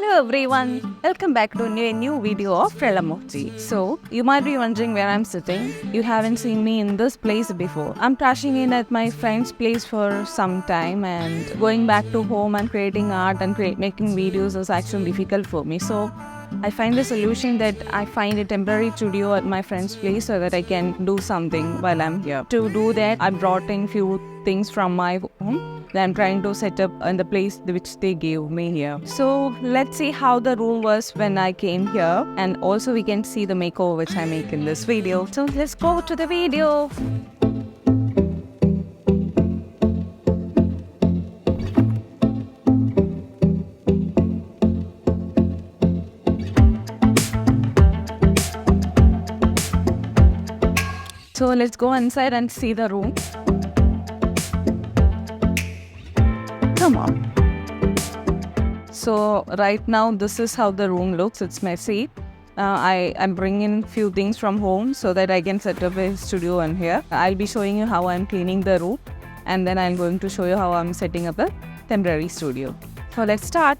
Hello everyone, welcome back to a new video of Relam. So, you might be wondering where I'm sitting. You haven't seen me in this place before. I'm crashing in at my friend's place for some time, and going back to home and creating art and making videos is actually difficult for me. So, I find the solution that I find a temporary studio at my friend's place so that I can do something while I'm here. To do that, I brought in few things from my home that I'm trying to set up in the place which they gave me here. So let's see how the room was when I came here, and also we can see the makeover which I make in this video. So let's go to the video. So let's go inside and see the room. Come on. So right now this is how the room looks. It's messy. I'm bringing few things from home so that I can set up a studio in here. I'll be showing you how I'm cleaning the room, and then I'm going to show you how I'm setting up a temporary studio. So let's start.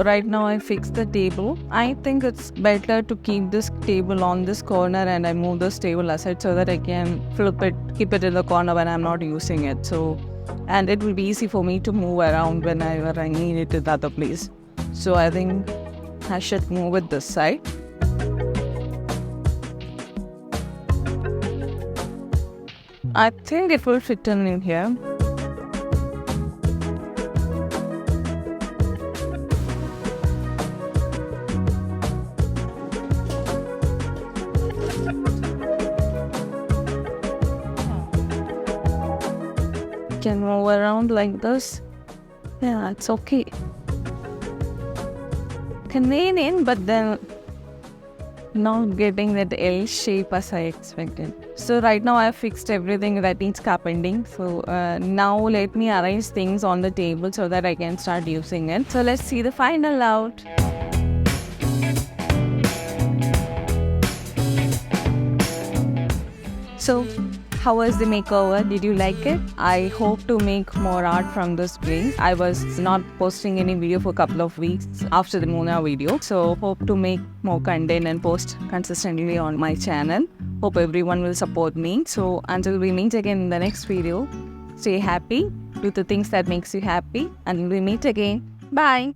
Right now I fixed the table. I think it's better to keep this table on this corner, and I move this table aside so that I can flip it, keep it in the corner when I'm not using it. So, and it will be easy for me to move around whenever I need it in the other place. So I think I should move it this side. I think it will fit in here. Can move around like this. Yeah, it's okay. Convenient, but then not getting that L shape as I expected. So right now I have fixed everything that needs carpenting. So now let me arrange things on the table so that I can start using it. So let's see the final out. So how was the makeover? Did you like it? I hope to make more art from this place. I was not posting any video for a couple of weeks after the Mona video. So hope to make more content and post consistently on my channel. Hope everyone will support me. So until we meet again in the next video, stay happy, do the things that makes you happy, and we meet again. Bye.